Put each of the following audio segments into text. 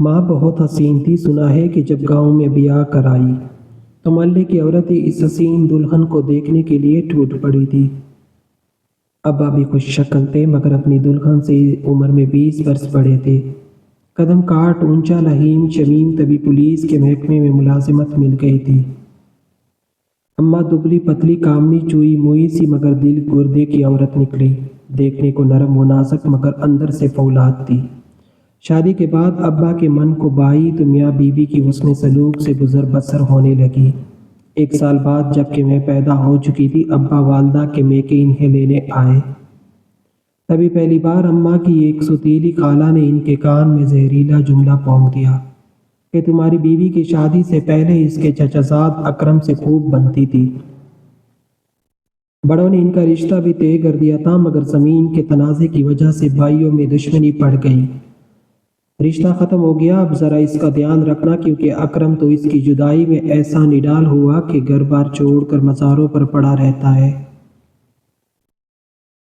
ماں بہت حسین تھی۔ سنا ہے کہ جب گاؤں میں بیاہ کر آئی تو محلے کی عورتیں اس حسین دلہن کو دیکھنے کے لیے ٹوٹ پڑی تھی۔ ابا بھی خوش شکل تھے مگر اپنی دلہن سے عمر میں 20 برس بڑے تھے۔ قدم کاٹ اونچا لہیم شمیم تبھی پولیس کے محکمے میں ملازمت مل گئی تھی۔ اماں دبلی پتلی کامنی چوئی موئی سی مگر دل گردے کی عورت نکلی۔ دیکھنے کو نرم و نازک مگر اندر سے فولاد تھی۔ شادی کے بعد ابا کے من کو بائی تو میاں بیوی کی حسن سلوک سے گزر بسر ہونے لگی۔ 1 سال بعد جب کہ میں پیدا ہو چکی تھی ابا والدہ کے میکے انہیں لینے آئے۔ تبھی پہلی بار اماں کی ایک ستیلی خالہ نے ان کے کان میں زہریلا جملہ پونک دیا کہ تمہاری بیوی کی شادی سے پہلے اس کے چچا زاد اکرم سے خوب بنتی تھی۔ بڑوں نے ان کا رشتہ بھی طے کر دیا تھا مگر زمین کے تنازع کی وجہ سے بھائیوں میں دشمنی پڑ گئی۔ رشتہ ختم ہو گیا۔ اب ذرا اس کا دھیان رکھنا کیونکہ اکرم تو اس کی جدائی میں ایسا نڈال ہوا کہ گھر بار چھوڑ کر مزاروں پر پڑا رہتا ہے۔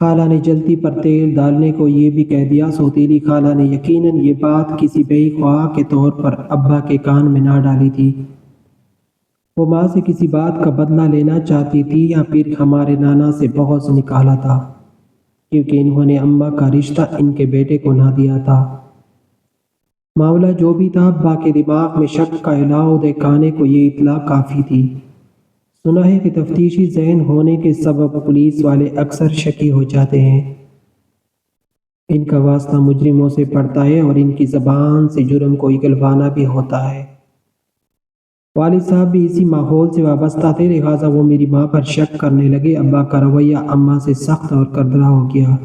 خالہ نے جلتی پر تیل ڈالنے کو یہ بھی کہہ دیا۔ سوتیلی خالہ نے یقیناً یہ بات کسی بے خواہ کے طور پر ابا کے کان میں نہ ڈالی تھی۔ وہ ماں سے کسی بات کا بدلہ لینا چاہتی تھی یا پھر ہمارے نانا سے بہت نکالا تھا کیونکہ انہوں نے اماں کا رشتہ ان کے بیٹے کو نہ دیا تھا۔ معاملہ جو بھی تھا ابا کے دماغ میں شک کا علاوہ دہکانے کو یہ اطلاع کافی تھی۔ سنا ہے کہ تفتیشی ذہن ہونے کے سبب پولیس والے اکثر شکی ہو جاتے ہیں۔ ان کا واسطہ مجرموں سے پڑتا ہے اور ان کی زبان سے جرم کو اگلوانا بھی ہوتا ہے۔ والد صاحب بھی اسی ماحول سے وابستہ تھے لہٰذا وہ میری ماں پر شک کرنے لگے۔ ابا کا رویہ اماں سے سخت اور کردرا ہو گیا۔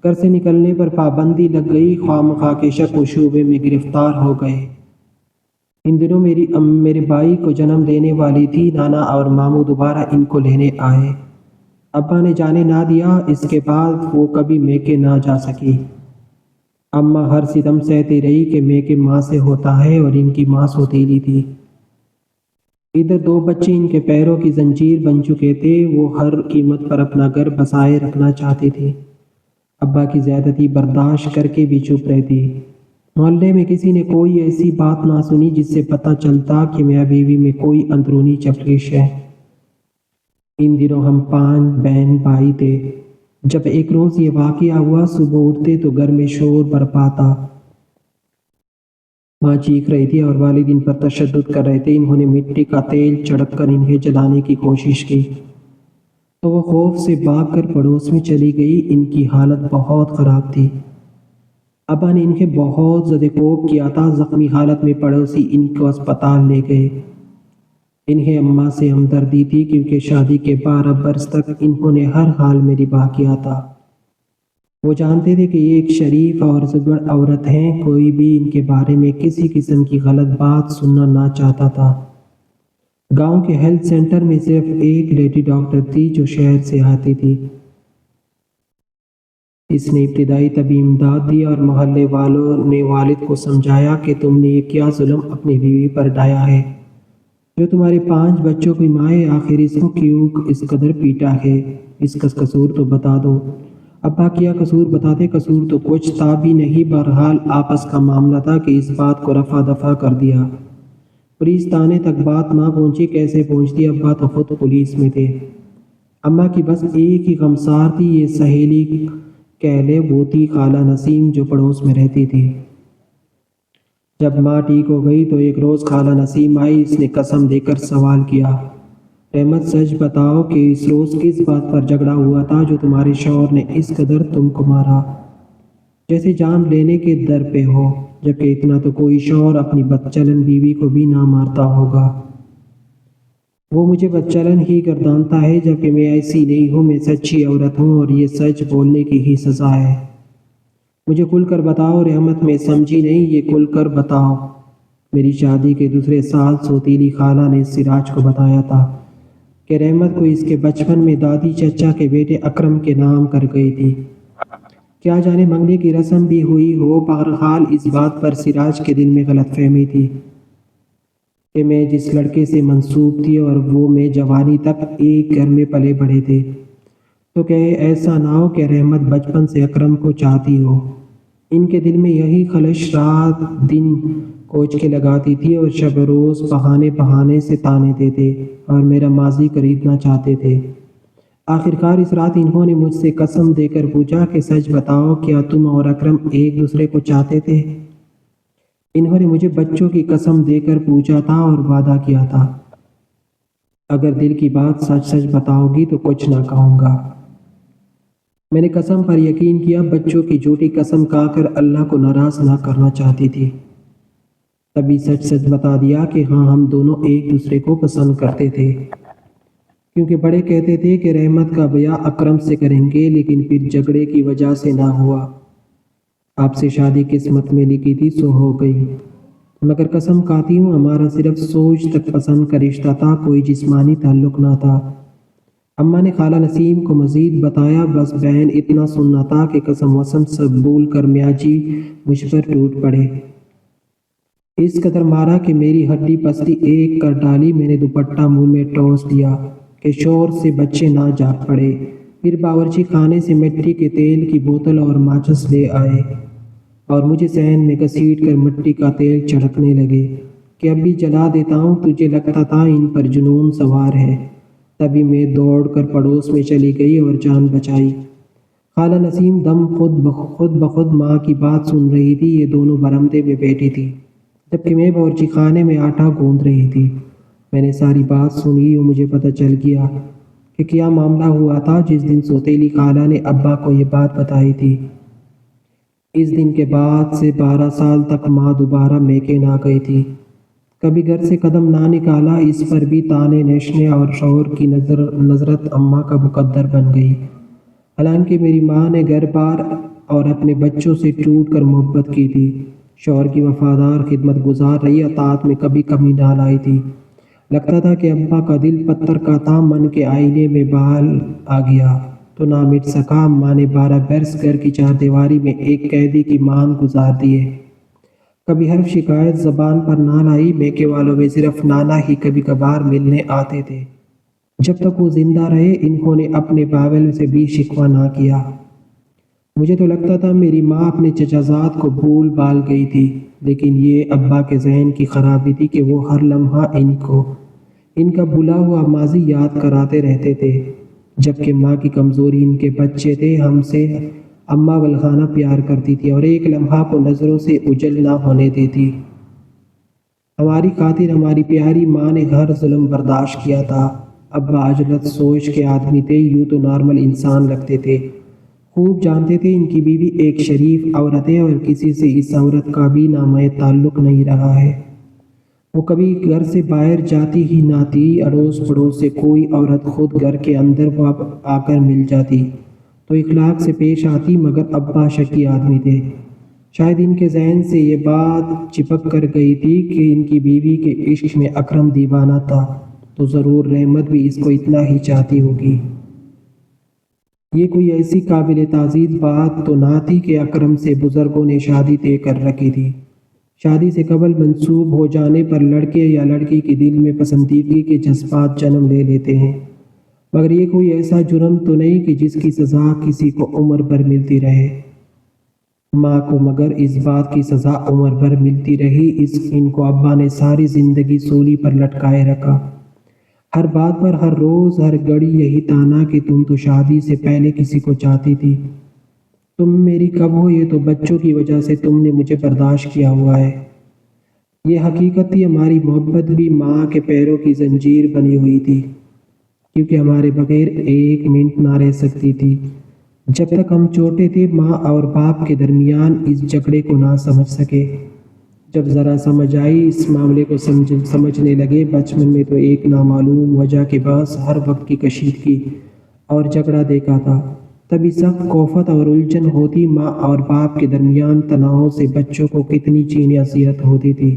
گھر سے نکلنے پر پابندی لگ گئی۔ خواہ مخواہ کے شک و شبہے میں گرفتار ہو گئے۔ ان دنوں میرے بھائی کو جنم دینے والی تھی۔ نانا اور ماموں دوبارہ ان کو لینے آئے۔ ابا نے جانے نہ دیا۔ اس کے بعد وہ کبھی میکے نہ جا سکی۔ اماں ہر ستم سہتی رہی کہ میکے ماں سے ہوتا ہے اور ان کی ماں سوتیلی تھی۔ ادھر 2 بچے ان کے پیروں کی زنجیر بن چکے تھے۔ وہ ہر قیمت پر اپنا گھر بسائے رکھنا چاہتے تھے۔ ابا کی زیادتی برداشت کر کے بھی چپ رہتی۔ محلے میں کسی نے کوئی ایسی بات نہ سنی جس سے پتہ چلتا کہ میاں بیوی میں کوئی اندرونی چفلیش ہے۔ ان دنوں ہم 5 بہن بھائی تھے۔ جب ایک روز یہ واقعہ ہوا صبح اٹھتے تو گھر میں شور برپا تھا۔ ماں چیخ رہی تھی اور والد ان پر تشدد کر رہے تھے۔ انہوں نے مٹی کا تیل چھڑک کر انہیں جلانے کی کوشش کی تو وہ خوف سے بھاگ کر پڑوس میں چلی گئی۔ ان کی حالت بہت خراب تھی۔ ابا نے انہیں بہت زیادہ کوپ کیا تھا۔ زخمی حالت میں پڑوسی ان کو اسپتال لے گئے۔ انہیں اماں سے ہمدردی تھی کیونکہ شادی کے 12 برس تک انہوں نے ہر حال میں نبھا کیا تھا۔ وہ جانتے تھے کہ یہ ایک شریف اور عزتمند عورت ہیں۔ کوئی بھی ان کے بارے میں کسی قسم کی غلط بات سننا نہ چاہتا تھا۔ گاؤں کے ہیلتھ سینٹر میں صرف ایک لیڈی ڈاکٹر تھی جو شہر سے آتی تھی۔ اس نے ابتدائی طبی امداد دی اور محلے والوں نے والد کو سمجھایا کہ تم نے یہ کیا ظلم اپنی بیوی پر ڈھایا ہے جو تمہارے 5 بچوں کی ماں ہے۔ آخر اس کو کیوں اس قدر پیٹا ہے؟ اس کا قصور تو بتا دو۔ ابا کیا قصور بتاتے؟ قصور تو کچھ تھا بھی نہیں۔ بہرحال آپس کا معاملہ تھا کہ اس بات کو رفع دفع کر دیا۔ پولیس تانے تک بات نہ پہنچی۔ کیسے پہنچتی؟ ابا تو خود پولیس میں تھے۔ اماں کی بس ایک ہی غمسار تھی، یہ سہیلی کہہ لے وہ تھی خالہ نسیم جو پڑوس میں رہتی تھی۔ جب ماں ٹھیک ہو گئی تو ایک روز خالہ نسیم آئی۔ اس نے قسم دے کر سوال کیا، رحمت سچ بتاؤ کہ اس روز کس بات پر جھگڑا ہوا تھا جو تمہارے شوہر نے اس قدر تم کو مارا؟ جیسے جان لینے کے در پہ ہو، جبکہ اتنا تو کوئی شوہر اپنی بدچلن بیوی کو بھی نہ مارتا ہوگا۔ وہ مجھے بدچلن ہی گردانتا ہے جبکہ میں ایسی نہیں ہوں۔ میں سچی عورت ہوں اور یہ سچ بولنے کی ہی سزا ہے۔ مجھے کھل کر بتاؤ رحمت، میں سمجھی نہیں، یہ کھل کر بتاؤ۔ میری شادی کے دوسرے سال سوتیلی خالہ نے سراج کو بتایا تھا کہ رحمت کو اس کے بچپن میں دادی چچا کے بیٹے اکرم کے نام کر گئی تھی۔ کیا جانے منگنے کی رسم بھی ہوئی ہو۔ بہرحال اس بات پر سراج کے دل میں غلط فہمی تھی کہ میں جس لڑکے سے منسوب تھی اور وہ میں جوانی تک ایک گھر میں پلے بڑھے تھے، تو کہے ایسا نہ ہو کہ رحمت بچپن سے اکرم کو چاہتی ہو۔ ان کے دل میں یہی خلش رات دن کوچ کے لگاتی تھی اور شب روز بہانے بہانے سے تانے دیتے اور میرا ماضی خریدنا چاہتے تھے۔ آخرکار اس رات انہوں نے مجھ سے قسم دے کر پوچھا کہ سچ بتاؤ، کیا تم اور اکرم ایک دوسرے کو چاہتے تھے؟ انہوں نے مجھے بچوں کی قسم دے کر پوچھا تھا اور وعدہ کیا تھا، اگر دل کی بات سچ سچ بتاؤ گی تو کچھ نہ کہوں گا۔ میں نے قسم پر یقین کیا، بچوں کی جھوٹی قسم کھا کر اللہ کو ناراض نہ کرنا چاہتی تھی۔ تبھی سچ سچ بتا دیا کہ ہاں، ہم دونوں ایک دوسرے کو پسند کرتے تھے، کیونکہ بڑے کہتے تھے کہ رحمت کا بیاہ اکرم سے کریں گے، لیکن پھر جھگڑے کی وجہ سے نہ ہوا۔ آپ سے شادی قسمت میں لکھی تھی سو ہو گئی، مگر قسم کھاتی ہوں ہمارا صرف سوچ تک پسند کا رشتہ تھا، کوئی جسمانی تعلق نہ تھا۔ اماں نے خالہ نسیم کو مزید بتایا، بس بہن اتنا سننا تھا کہ قسم وسم سب بھول کر میاں جی مجھ پر ٹوٹ پڑے۔ اس قدر مارا کہ میری ہڈی پسلی ایک کر ڈالی۔ میں نے دوپٹہ منہ میں ٹوس دیا کہ شور سے بچے نہ جاگ پڑے۔ پھر باورچی خانے سے مٹی کے تیل کی بوتل اور ماچس لے آئے اور مجھے صحن میں گھسیٹ کر مٹی کا تیل چھڑکنے لگے کہ اب بھی جلا دیتا ہوں، تجھے لگتا تھا ان پر جنون سوار ہے۔ تبھی میں دوڑ کر پڑوس میں چلی گئی اور جان بچائی۔ خالہ نسیم دم خود بخود ماں کی بات سن رہی تھی، یہ دونوں برآمدے میں بیٹھی تھی، جبکہ میں باورچی خانے میں آٹا گوندھ رہی تھی۔ میں نے ساری بات سنی اور مجھے پتہ چل گیا کہ کیا معاملہ ہوا تھا جس دن سوتیلی خالہ نے ابا کو یہ بات بتائی تھی۔ اس دن کے بعد سے 12 سال تک ماں دوبارہ میکے نہ گئی تھی، کبھی گھر سے قدم نہ نکالا۔ اس پر بھی تانے نیشنے اور شوہر کی نظرت اماں کا مقدر بن گئی۔ حالانکہ میری ماں نے گھر بار اور اپنے بچوں سے ٹوٹ کر محبت کی تھی، شوہر کی وفادار خدمت گزار رہی، اطاعت میں کبھی کمی نہ لائی تھی۔ لگتا تھا کہ ابا کا دل پتھر کا تھا، من کے آئینے میں بال آ گیا تو نہ مٹ سکا۔ اماں نے 12 برس گھر کی چار دیواری میں ایک قیدی کی مانند گزار دیے، کبھی حرف شکایت زبان پر نہ لائی۔ میکے والوں میں صرف نانا ہی کبھی کبھار ملنے آتے تھے۔ جب تک وہ زندہ رہے انہوں نے اپنے باول سے بھی شکوہ نہ کیا۔ مجھے تو لگتا تھا میری ماں اپنے چچا زاد کو بھول بھال گئی تھی، لیکن یہ ابا کے ذہن کی خرابی تھی کہ وہ ہر لمحہ ان کا بھلا ہوا ماضی یاد کراتے رہتے تھے، جبکہ ماں کی کمزوری ان کے بچے تھے۔ ہم سے اماں ولغانہ پیار کرتی تھی اور ایک لمحہ کو نظروں سے اوجھل نہ ہونے دیتی۔ ہماری خاطر ہماری پیاری ماں نے ہر ظلم برداشت کیا تھا۔ ابا عجلت سوچ کے آدمی تھے، یوں تو نارمل انسان لگتے تھے، خوب جانتے تھے ان کی بیوی ایک شریف عورت ہے اور کسی سے اس عورت کا بھی نامہ تعلق نہیں رہا ہے۔ وہ کبھی گھر سے باہر جاتی ہی نہ تھی، اڑوس پڑوس سے کوئی عورت خود گھر کے اندر آ کر مل جاتی تو اخلاق سے پیش آتی، مگر ابا شکی آدمی تھے۔ شاید ان کے ذہن سے یہ بات چپک کر گئی تھی کہ ان کی بیوی کے عشق میں اکرم دیوانہ تھا، تو ضرور رحمت بھی اس کو اتنا ہی چاہتی ہوگی۔ یہ کوئی ایسی قابل تعزیز بات تو نہ تھی کہ اکرم سے بزرگوں نے شادی طے کر رکھی تھی۔ شادی سے قبل منسوب ہو جانے پر لڑکے یا لڑکی کے دل میں پسندیدگی کے جذبات جنم لے لیتے ہیں، مگر یہ کوئی ایسا جرم تو نہیں کہ جس کی سزا کسی کو عمر بھر ملتی رہے۔ ماں کو مگر اس بات کی سزا عمر بھر ملتی رہی، ان کو ابا نے ساری زندگی سولی پر لٹکائے رکھا۔ ہر بات پر، ہر روز، ہر گھڑی یہی تانا کہ تم تو شادی سے پہلے کسی کو چاہتی تھی، تم میری کب ہو؟ یہ تو بچوں کی وجہ سے تم نے مجھے برداشت کیا ہوا ہے۔ یہ حقیقت تھی، ہماری محبت بھی ماں کے پیروں کی زنجیر بنی ہوئی تھی، کیونکہ ہمارے بغیر ایک منٹ نہ رہ سکتی تھی۔ جب تک ہم چھوٹے تھے ماں اور باپ کے درمیان اس جھگڑے کو نہ سمجھ سکے۔ جب ذرا سمجھ آئی، اس معاملے کو سمجھنے لگے، بچپن میں تو ایک نامعلوم وجہ کے باعث ہر وقت کی کشیدگی اور جھگڑا دیکھا تھا، تبھی سخت کوفت اور الجھن ہوتی۔ ماں اور باپ کے درمیان تناؤ سے بچوں کو کتنی چینی اذیت ہوتی تھی،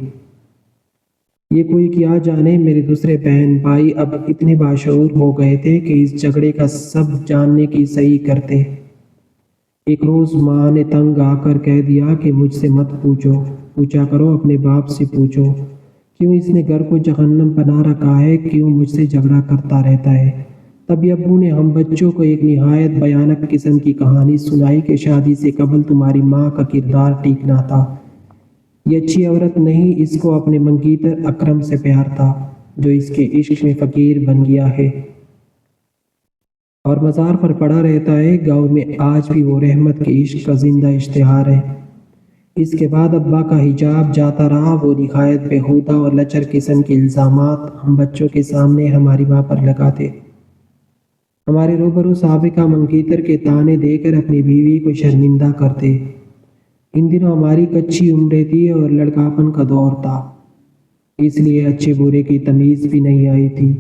یہ کوئی کیا جانے۔ میرے دوسرے بہن بھائی اب اتنے باشعور ہو گئے تھے کہ اس جھگڑے کا سب جاننے کی صحیح کرتے۔ ایک روز ماں نے تنگ آ کر کہہ دیا کہ مجھ سے مت پوچھا کرو، اپنے باپ سے پوچھو، کیوں اس نے گھر کو جہنم بنا رکھا ہے، کیوں مجھ سے جھگڑا کرتا رہتا ہے۔ تبھی ابو نے ہم بچوں کو ایک نہایت بھیانک قسم کی کہانی سنائی کہ شادی سے قبل تمہاری ماں کا کردار ٹھیک نہ تھا، یہ اچھی عورت نہیں، اس کو اپنے منگیتر اکرم سے پیار تھا جو اس کے عشق میں فقیر بن گیا ہے اور مزار پر پڑا رہتا ہے۔ گاؤں میں آج بھی وہ رحمت کے عشق کا زندہ اشتہار ہے۔ اس کے بعد ابا کا حجاب جاتا رہا۔ وہ نہایت بیہودہ اور لچر قسم کے الزامات ہم بچوں کے سامنے ہماری ماں پر لگاتے، ہمارے روبرو سابقہ منگیتر کے طعنے دے کر اپنی بیوی کو شرمندہ کرتے۔ ان دنوں ہماری کچی عمریں تھی اور لڑکاپن کا دور تھا، اس لیے اچھے برے کی تمیز بھی نہیں آئی تھی۔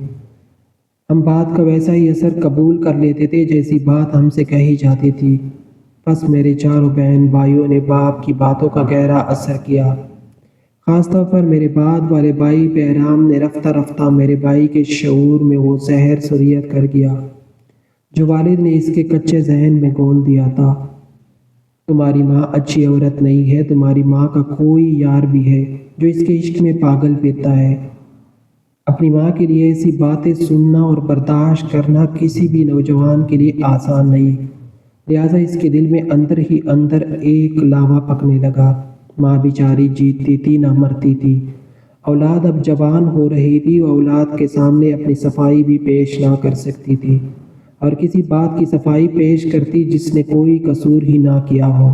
ہم بات کا ویسا ہی اثر قبول کر لیتے تھے جیسی بات ہم سے کہی جاتی تھی۔ بس میرے چاروں بہن بھائیوں نے باپ کی باتوں کا گہرا اثر کیا۔ خاص طور پر میرے بعد والے بھائی بہرام نے رفتہ رفتہ میرے بھائی کے شعور میں وہ زہر سریت کر گیا جو والد نے اس کے کچے ذہن میں گھول دیا تھا۔ تمہاری ماں اچھی عورت نہیں ہے، تمہاری ماں کا کوئی یار بھی ہے جو اس کے عشق میں پاگل پھرتا ہے۔ اپنی ماں کے لیے ایسی باتیں سننا اور برداشت کرنا کسی بھی نوجوان کے لیے آسان نہیں، لہٰذا اس کے دل میں اندر ہی اندر ایک لاوا پکنے لگا۔ ماں بیچاری جیتتی تھی نہ مرتی تھی۔ اولاد اب جوان ہو رہی تھی، وہ اولاد کے سامنے اپنی صفائی بھی پیش نہ کر سکتی تھی، اور کسی بات کی صفائی پیش کرتی جس نے کوئی قصور ہی نہ کیا ہو،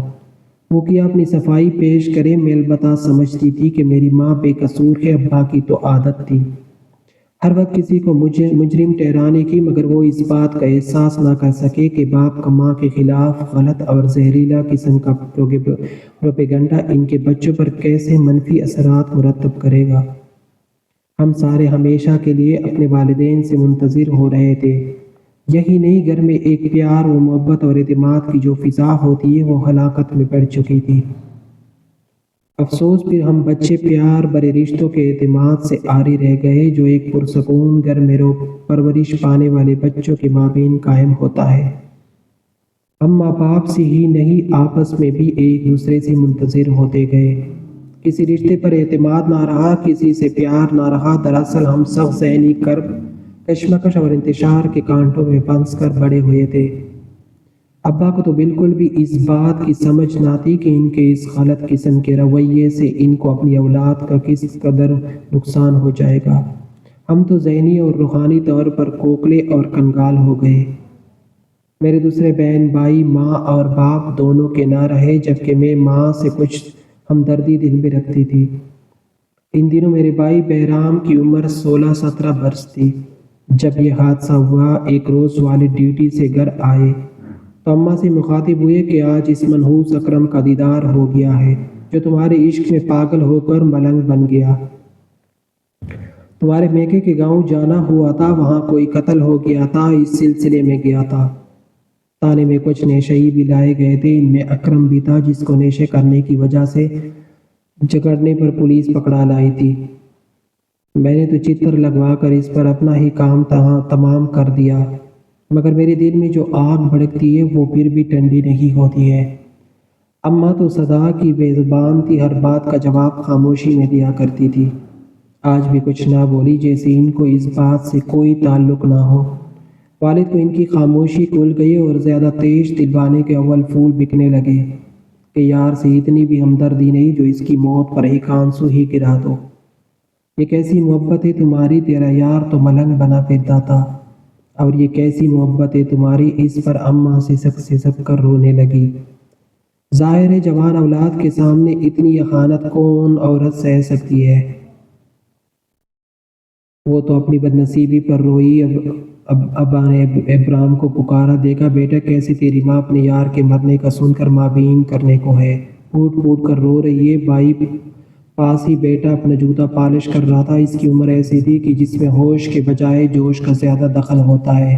وہ کیا اپنی صفائی پیش کرے میں البتہ سمجھتی تھی کہ میری ماں بے قصور ہے۔ ابا کی تو عادت تھی ہر وقت کسی کو مجرم ٹھہرانے کی، مگر وہ اس بات کا احساس نہ کر سکے کہ باپ کا ماں کے خلاف غلط اور زہریلا قسم کا پروپیگنڈا ان کے بچوں پر کیسے منفی اثرات مرتب کرے گا۔ ہم سارے ہمیشہ کے لیے اپنے والدین سے منتظر ہو رہے تھے۔ یہی نہیں، گھر میں ایک پیار و محبت اور اعتماد کی جو فضا ہوتی ہے وہ ہلاکت میں پڑ چکی تھی۔ افسوس، پھر ہم بچے پیار برے رشتوں کے اعتماد سے عاری رہ گئے جو ایک پرسکون گھر میں پرورش پانے والے بچوں کے مابین قائم ہوتا ہے۔ ہم ماں باپ سے ہی نہیں، آپس میں بھی ایک دوسرے سے منتظر ہوتے گئے۔ کسی رشتے پر اعتماد نہ رہا، کسی سے پیار نہ رہا۔ دراصل ہم سب ذہنی کرب، کشمکش اور انتشار کے کانٹوں میں پھنس کر بڑے ہوئے تھے۔ ابا کو تو بالکل بھی اس بات کی سمجھ نہ تھی کہ ان کے اس غلط قسم کے رویے سے ان کو اپنی اولاد کا کس قدر نقصان ہو جائے گا۔ ہم تو ذہنی اور روحانی طور پر کھوکھلے اور کنگال ہو گئے۔ میرے دوسرے بہن بھائی ماں اور باپ دونوں کے نہ رہے، جبکہ میں ماں سے کچھ ہمدردی دل میں رکھتی تھی۔ ان دنوں میرے بھائی بہرام کی عمر 16-17 برس تھی جب یہ حادثہ ہوا۔ ایک روز والد ڈیوٹی سے گھر آئے تو اماں سے مخاطب ہوئے کہ آج اس منحوس اکرم کا دیدار ہو گیا ہے جو تمہارے عشق میں پاگل ہو کر ملنگ بن گیا۔ تمہارے میکے کے گاؤں جانا ہوا تھا، وہاں کوئی قتل ہو گیا تھا، اس سلسلے میں گیا تھا۔ تانے میں کچھ نیشئی بھی لائے گئے تھے، ان میں اکرم بھی تھا جس کو نیشے کرنے کی وجہ سے جکڑنے پر پولیس پکڑا لائی تھی۔ میں نے تو چتر لگوا کر اس پر اپنا ہی کام تمام کر دیا، مگر میرے دل میں جو آگ بھڑکتی ہے وہ پھر بھی ٹھنڈی نہیں ہوتی ہے۔ اماں تو صدا کی بے زبان تھی، ہر بات کا جواب خاموشی میں دیا کرتی تھی۔ آج بھی کچھ نہ بولی، جیسے ان کو اس بات سے کوئی تعلق نہ ہو۔ والد کو ان کی خاموشی کھل گئی اور زیادہ تیز دلوانے کے اول پھول بکنے لگے کہ یار سے اتنی بھی ہمدردی نہیں جو اس کی موت پر ایک آنسو ہی گرا دو۔ یہ کیسی محبت ہے تمہاری، تیرا یار تو ملنگ بنا پھرتا تھا، اور یہ کیسی محبت ہے تمہاری، اس پر اماں سے سک کر رونے لگی۔ ظاہر ہے جوان اولاد کے سامنے اتنی اخانت کون عورت سہ سکتی ہے۔ وہ تو اپنی بدنصیبی پر روئی۔ ابا نے ابرام کو پکارا، دیکھا بیٹا کیسے تیری ماں اپنے یار کے مرنے کا سن کر مابین کرنے کو ہے، پھوٹ پھوٹ کر رو رہی ہے۔ بھائی پاس ہی بیٹا اپنا جوتا پالش کر رہا تھا۔ اس کی عمر ایسی تھی کہ جس میں ہوش کے بجائے جوش کا زیادہ دخل ہوتا ہے،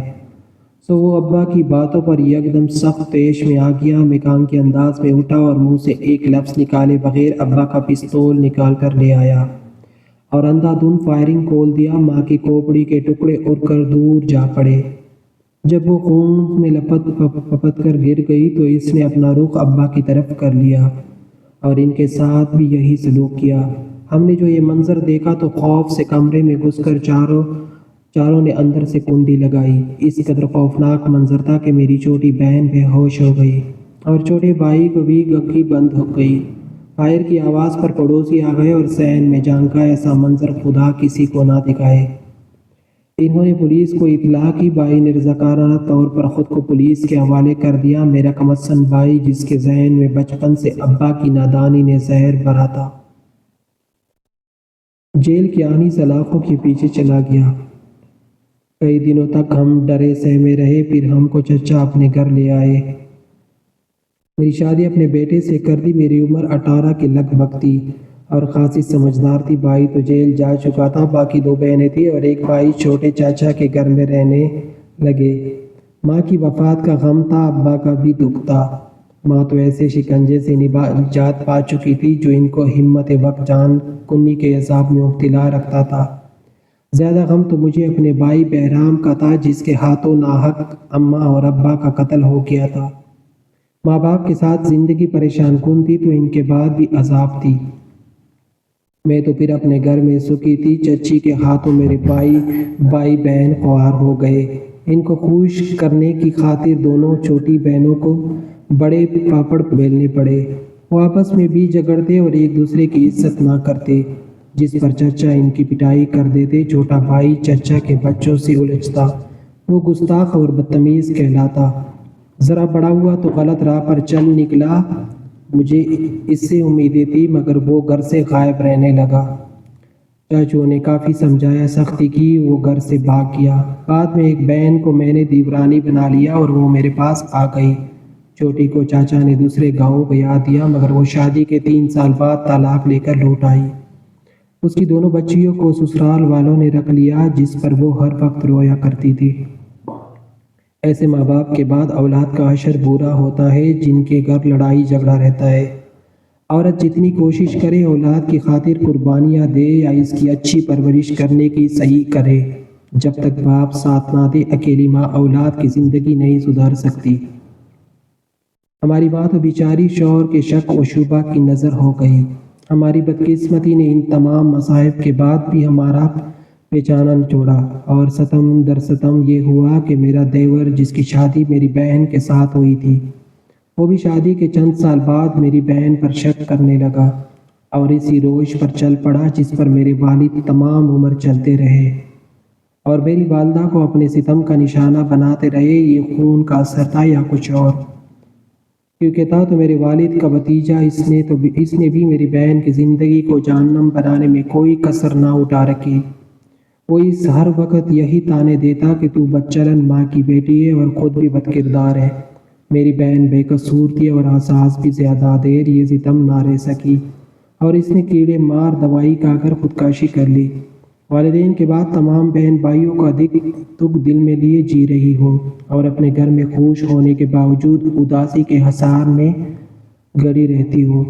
سو وہ ابا کی باتوں پر یکدم سخت پیش میں آ گیا۔ مکان کے انداز میں اٹھا اور منہ سے ایک لفظ نکالے بغیر ابا کا پستول نکال کر لے آیا اور اندھا دھند فائرنگ کھول دیا۔ ماں کی کھوپڑی کے ٹکڑے اڑ کر دور جا پڑے۔ جب وہ خون میں لپٹ کر گر گئی تو اس نے اپنا رخ ابا کی طرف کر لیا اور ان کے ساتھ بھی یہی سلوک کیا۔ ہم نے جو یہ منظر دیکھا تو خوف سے کمرے میں گھس کر چاروں نے اندر سے کنڈی لگائی۔ اس قدر خوفناک منظر تھا کہ میری چھوٹی بہن بے ہوش ہو گئی اور چھوٹے بھائی کو بھی گگی بند ہو گئی۔ فائر کی آواز پر پڑوسی آ گئے اور سین میں جان کا ایسا منظر خدا کسی کو نہ دکھائے۔ انہوں نے پولیس کو اطلاع کی۔ بھائی نے رضاکارانہ طور پر خود کو پولیس کے حوالے کر دیا۔ میرا کم السن بھائی، جس کے ذہن میں بچپن سے ابا کی نادانی نے زہر بھرا تھا، جیل کی آنی سلاخوں کے پیچھے چلا گیا۔ کئی دنوں تک ہم ڈرے سہمے رہے، پھر ہم کو چچا اپنے گھر لے آئے۔ میری شادی اپنے بیٹے سے کر دی۔ میری عمر 18 کے لگ بھگ تھی اور خاصی سمجھدار تھی۔ بھائی تو جیل جا چکا تھا، باقی 2 بہنیں تھیں اور ایک بھائی چھوٹے چاچا کے گھر میں رہنے لگے۔ ماں کی وفات کا غم تھا، ابا کا بھی دکھ تھا۔ ماں تو ایسے شکنجے سے نجات پا چکی تھی جو ان کو ہمت وقت جان کنی کے عذاب میں مبتلا رکھتا تھا۔ زیادہ غم تو مجھے اپنے بھائی بہرام کا تھا، جس کے ہاتھوں ناحق اماں اور ابا کا قتل ہو گیا تھا۔ ماں باپ کے ساتھ زندگی پریشان کن تھی تو ان کے بعد بھی عذاب تھی۔ میں تو پھر اپنے گھر میں سکی تھی۔ چچی کے ہاتھوں میرے بھائی بہن خوار ہو گئے۔ ان کو خوش کرنے کی خاطر دونوں چھوٹی بہنوں کو بڑے پاپڑ بیلنے پڑے۔ وہ آپس میں بھی جھگڑتے اور ایک دوسرے کی عزت نہ کرتے، جس پر چچا ان کی پٹائی کر دیتے۔ چھوٹا بھائی چچا کے بچوں سے الجھتا، وہ گستاخ اور بدتمیز کہلاتا۔ ذرا بڑا ہوا تو غلط راہ پر چل نکلا۔ مجھے اس سے امیدیں تھی، مگر وہ گھر سے غائب رہنے لگا۔ چاچو نے کافی سمجھایا، سختی کی، وہ گھر سے بھاگ گیا۔ بعد میں ایک بہن کو میں نے دیورانی بنا لیا اور وہ میرے پاس آ گئی۔ چھوٹی کو چاچا نے دوسرے گاؤں بھیج دیا، مگر وہ شادی کے 3 سال بعد طلاق لے کر لوٹ آئی۔ اس کی دونوں بچیوں کو سسرال والوں نے رکھ لیا، جس پر وہ ہر وقت رویا کرتی تھی۔ ایسے ماں باپ کے بعد اولاد کا حشر برا ہوتا ہے، جن کے گھر لڑائی جھگڑا رہتا ہے۔ عورت جتنی کوشش کرے اولاد کی خاطر قربانیاں دے یا اس کی اچھی پرورش کرنے کی صحیح کرے، جب تک باپ ساتھ نہ دے اکیلی ماں اولاد کی زندگی نہیں سدھار سکتی۔ ہماری ماں تو بیچاری شوہر کے شک و شبہ کی نظر ہو گئی۔ ہماری بدقسمتی نے ان تمام مصائب کے بعد بھی ہمارا پہچانا نہ چھوڑا، اور ستم در ستم یہ ہوا کہ میرا دیور، جس کی شادی میری بہن کے ساتھ ہوئی تھی، وہ بھی شادی کے چند سال بعد میری بہن پر شک کرنے لگا اور اسی روش پر چل پڑا جس پر میرے والد تمام عمر چلتے رہے اور میری والدہ کو اپنے ستم کا نشانہ بناتے رہے۔ یہ خون کا اثر تھا یا کچھ اور؟ کیونکہ تھا تو میرے والد کا بھتیجا، اس نے بھی میری بہن کی زندگی کو جہنم بنانے میں کوئی کسر نہ اٹھا رکھی۔ وہ اس ہر وقت یہی طعنے دیتا کہ تو بدچلن ماں کی بیٹی ہے اور خود بھی بد کردار ہے۔ میری بہن بے قصور تھی اور حساس بھی زیادہ۔ دیر یہ ستم نہ رہ سکی اور اس نے کیڑے مار دوائی کھا کر خودکشی کر لی۔ والدین کے بعد تمام بہن بھائیوں کا دکھ دل میں لیے جی رہی ہوں اور اپنے گھر میں خوش ہونے کے باوجود اداسی کے حصار میں گڑی رہتی ہوں۔